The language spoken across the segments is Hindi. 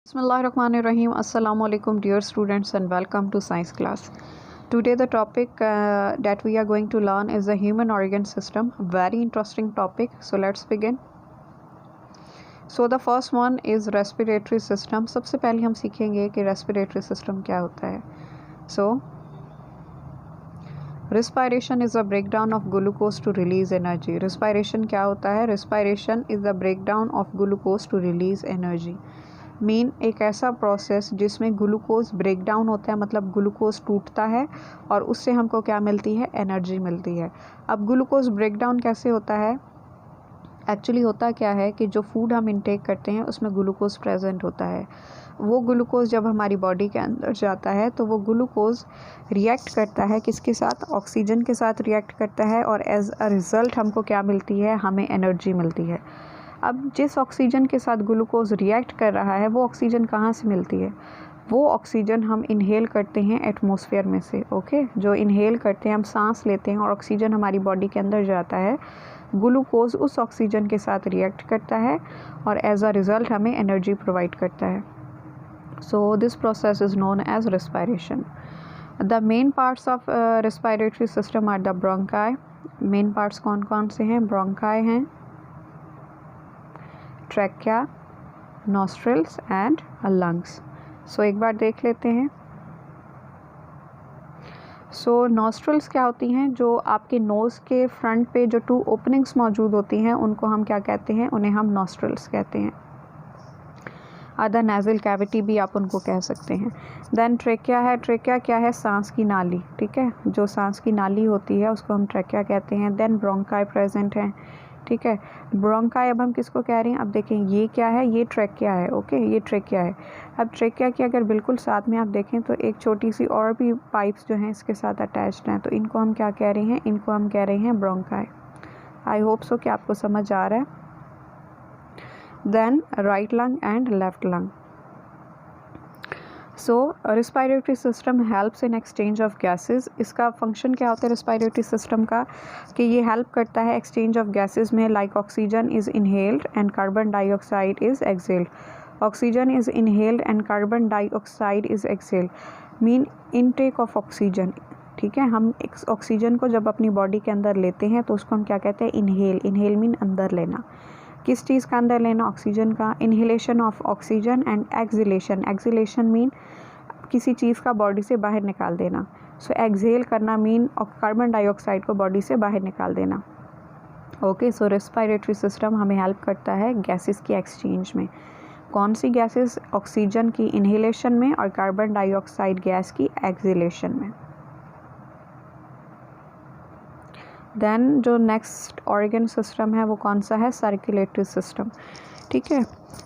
Bismillahirrahmanirrahim. Assalamu alaikum dear students and welcome to science class. Today the topic that we are going to learn is the human organ system. Very interesting topic. So let's begin. So the first one is respiratory system. सबसे पहले हम सीखेंगे कि respiratory system क्या होता है. So respiration is a breakdown of glucose to release energy. Respiration क्या होता है? Respiration is the breakdown of glucose to release energy. Mean एक ऐसा प्रोसेस जिसमें ग्लूकोज ब्रेक डाउन होता है, मतलब ग्लूकोज टूटता है और उससे हमको क्या मिलती है? एनर्जी मिलती है. अब ग्लूकोज ब्रेक डाउन कैसे होता है? एक्चुअली होता क्या है कि जो फूड हम इंटेक करते हैं उसमें ग्लूकोज प्रेजेंट होता है. वो ग्लूकोज जब हमारी बॉडी के अंदर जाता है तो वो ग्लूकोज रिएक्ट करता है किसके साथ? ऑक्सीजन के साथ रिएक्ट करता है और एज अ रिज़ल्ट हमको क्या मिलती है? हमें एनर्जी मिलती है. अब जिस ऑक्सीजन के साथ ग्लूकोज रिएक्ट कर रहा है वो ऑक्सीजन कहाँ से मिलती है? वो ऑक्सीजन हम इनहेल करते हैं एटमॉस्फेयर में से. ओके, जो इनहेल करते हैं, हम सांस लेते हैं और ऑक्सीजन हमारी बॉडी के अंदर जाता है. ग्लूकोज उस ऑक्सीजन के साथ रिएक्ट करता है और एज अ रिज़ल्ट हमें एनर्जी प्रोवाइड करता है. So this process is known as respiration. The main parts of respiratory system are the bronchi. Main parts कौन कौन से हैं? ब्रोंकाई हैं, trachea, nostrils and lungs. So एक बार देख लेते हैं. सो नॉस्ट्रल्स क्या होती हैं? जो आपके नोज़ के फ्रंट पे जो 2 ओपनिंग्स मौजूद होती हैं उनको हम क्या कहते हैं? उन्हें हम नॉस्ट्रल्स कहते हैं. अदर नेज़ल कैविटी भी आप उनको कह सकते हैं. देन ट्रैकिया है. ट्रैकिया क्या है? सांस की नाली. ठीक है, जो सांस की नाली होती है उसको हम ट्रैकिया कहते हैं. देन ब्रोंकाई प्रेजेंट हैं. ठीक है, ब्रोंकाई अब हम किसको कह रहे हैं? अब देखें ये क्या है? ये ट्रैकिया है. ओके, ये ट्रैकिया है. अब ट्रैकिया की अगर बिल्कुल साथ में आप देखें तो एक छोटी सी और भी पाइप्स जो हैं इसके साथ अटैच्ड हैं, तो इनको हम क्या कह रहे हैं? इनको हम कह रहे हैं ब्रोंकाई. आई होप सो कि आपको समझ आ रहा है. Then right lung and left lung. So respiratory system helps in exchange of gases. इसका फंक्शन क्या होता है रिस्पायरेटरी सिस्टम का? कि ये हेल्प करता है एक्सचेंज ऑफ गैसेस में. Like oxygen is inhaled and carbon dioxide is excelled. Oxygen is inhaled and carbon dioxide is excelled. Mean intake of oxygen. ठीक है, हम ऑक्सीजन को जब अपनी बॉडी के अंदर लेते हैं तो उसको हम क्या कहते हैं? इनहेल. इनहेल मीन अंदर लेना. किस चीज़ का अंदर लेना? ऑक्सीजन का. Inhalation of oxygen and exhalation. Exhalation mean किसी चीज़ का बॉडी से बाहर निकाल देना. सो एक्सहेल करना मीन कार्बन डाइऑक्साइड को बॉडी से बाहर निकाल देना. ओके, सो रेस्पिरेटरी सिस्टम हमें हेल्प करता है गैसेस की एक्सचेंज में. कौन सी गैसेस? ऑक्सीजन की इनहेलेशन में और कार्बन डाइऑक्साइड गैस की एक्सहेलेशन में. देन जो नेक्स्ट ऑर्गन सिस्टम है वो कौन सा है? Circulatory system. ठीक है,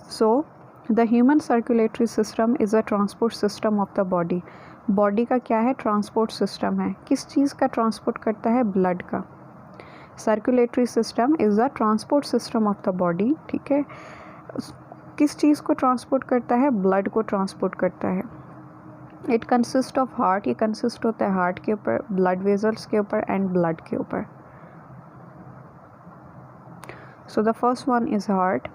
so the human circulatory system is a transport system of the body. Body का क्या है? ट्रांसपोर्ट सिस्टम है. किस चीज़ का ट्रांसपोर्ट करता है? ब्लड का. Circulatory system is the transport system of the body. ठीक है, किस चीज़ को ट्रांसपोर्ट करता है? ब्लड को ट्रांसपोर्ट करता है. It consist of heart. ये कंसिस्ट होता है हार्ट के ऊपर, ब्लड वेजल्स के ऊपर एंड ब्लड के ऊपर. So the first one is heart.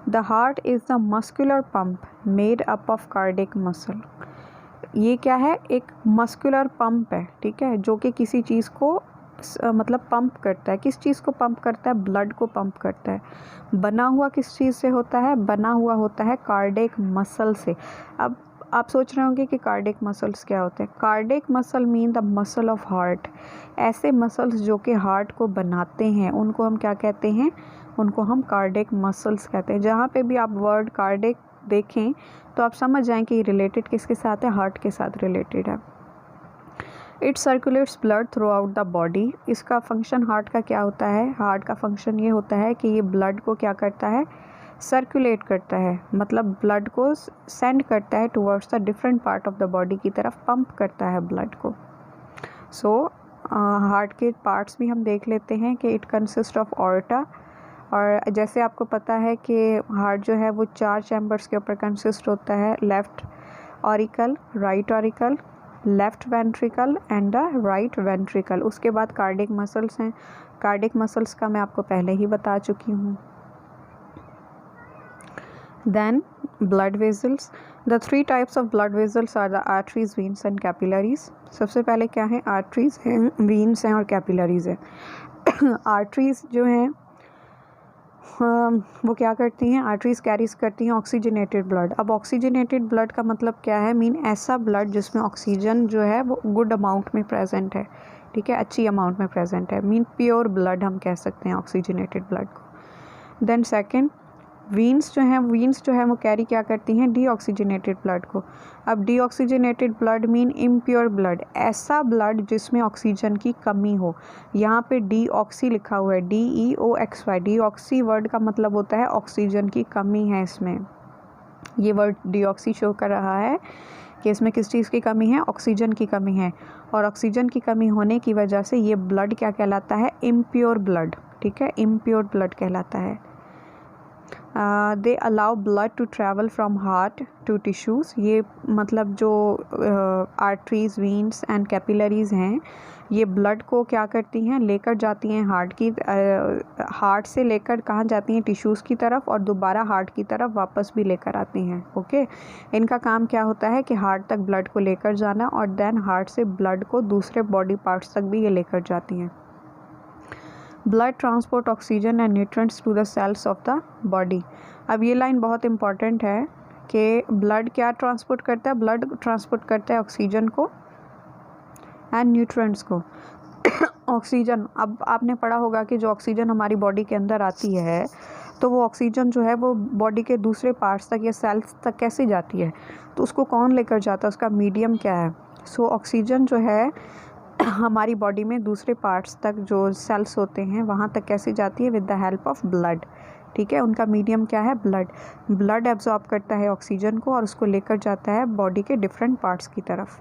The heart is the muscular pump made up of cardiac muscle. ये क्या है? एक मस्कुलर पंप है. ठीक है, जो कि किसी चीज़ को मतलब पंप करता है. किस चीज़ को पंप करता है? ब्लड को पंप करता है. बना हुआ किस चीज़ से होता है? बना हुआ होता है कार्डिक मसल से. अब आप सोच रहे होंगे कि कार्डिक मसल्स क्या होते हैं? Cardiac muscle mean the muscle of heart. ऐसे मसल्स जो कि हार्ट को बनाते हैं उनको हम क्या कहते हैं? उनको हम कार्डिक मसल्स कहते हैं. जहाँ पे भी आप वर्ड कार्डिक देखें तो आप समझ जाएं कि रिलेटेड किसके साथ है? हार्ट के साथ रिलेटेड है. It circulates blood through out the body. इसका फंक्शन हार्ट का क्या होता है? हार्ट का फंक्शन ये होता है कि ये ब्लड को क्या करता है? सर्कुलेट करता है, मतलब ब्लड को सेंड करता है towards the different part of the body की तरफ, पंप करता है ब्लड को. सो हार्ट के पार्ट्स भी हम देख लेते हैं कि इट कंसिस्ट ऑफ ऑर्टा. और जैसे आपको पता है कि हार्ट जो है वो 4 चैम्बर्स के ऊपर कंसिस्ट होता है. Left auricle, right auricle, left ventricle and the right ventricle. उसके बाद कार्डिक मसल्स हैं. कार्डिक मसल्स का मैं आपको पहले ही बता चुकी हूँ. Then blood vessels. The three types of blood vessels are the arteries, veins and capillaries. सबसे पहले क्या है, arteries हैं, veins हैं और capillaries हैं. arteries जो हैं वो क्या करती हैं, आर्टरीज कैरीज करती हैं ऑक्सीजनेटेड ब्लड. अब ऑक्सीजनेटेड ब्लड का मतलब क्या है, मीन ऐसा ब्लड जिसमें ऑक्सीजन जो है वो गुड अमाउंट में प्रेजेंट है, ठीक है, अच्छी अमाउंट में प्रेजेंट है, मीन प्योर ब्लड हम कह सकते हैं ऑक्सीजनेटेड ब्लड को. देन सेकंड, वीन्स जो है वो कैरी क्या करती हैं, डीऑक्सीजनेटेड ब्लड को. अब deoxygenated blood mean impure blood, ऐसा ब्लड जिसमें ऑक्सीजन की कमी हो. यहाँ पे डीऑक्सी लिखा हुआ है, DEOXY. डीऑक्सी वर्ड का मतलब होता है ऑक्सीजन की कमी है इसमें. ये वर्ड डीऑक्सी शो कर रहा है कि इसमें किस चीज़ की कमी है, ऑक्सीजन की कमी है. और ऑक्सीजन की कमी होने की वजह से ये ब्लड क्या कहलाता है, इम्प्योर ब्लड, ठीक है, इम्प्योर ब्लड कहलाता है. They allow blood to travel from heart to tissues. ये मतलब जो आर्टरीज, वीन्स एंड कैपिलरीज़ हैं, ये ब्लड को क्या करती हैं, लेकर जाती हैं हार्ट से लेकर कहाँ जाती हैं, टिश्यूज़ की तरफ, और दोबारा हार्ट की तरफ वापस भी लेकर आती हैं. ओके, इनका काम क्या होता है कि हार्ट तक ब्लड को लेकर जाना, और देन हार्ट से ब्लड को दूसरे बॉडी पार्ट्स तक भी ये लेकर जाती हैं. Blood transport oxygen and nutrients to the cells of the body. अब ये लाइन बहुत इंपॉर्टेंट है कि ब्लड क्या ट्रांसपोर्ट करता है, ब्लड ट्रांसपोर्ट करता है ऑक्सीजन को एंड न्यूट्रिएंट्स को. ऑक्सीजन, अब आपने पढ़ा होगा कि जो ऑक्सीजन हमारी बॉडी के अंदर आती है, तो वो ऑक्सीजन जो है वो बॉडी के दूसरे पार्ट्स तक या सेल्स तक कैसे जाती है, तो उसको कौन लेकर जाता है, उसका मीडियम क्या है. सो ऑक्सीजन जो है हमारी बॉडी में दूसरे पार्ट्स तक, जो सेल्स होते हैं वहाँ तक कैसे जाती है, with the help of blood, ठीक है. उनका मीडियम क्या है, ब्लड. ब्लड एब्जॉर्ब करता है ऑक्सीजन को और उसको लेकर जाता है बॉडी के डिफरेंट पार्ट्स की तरफ.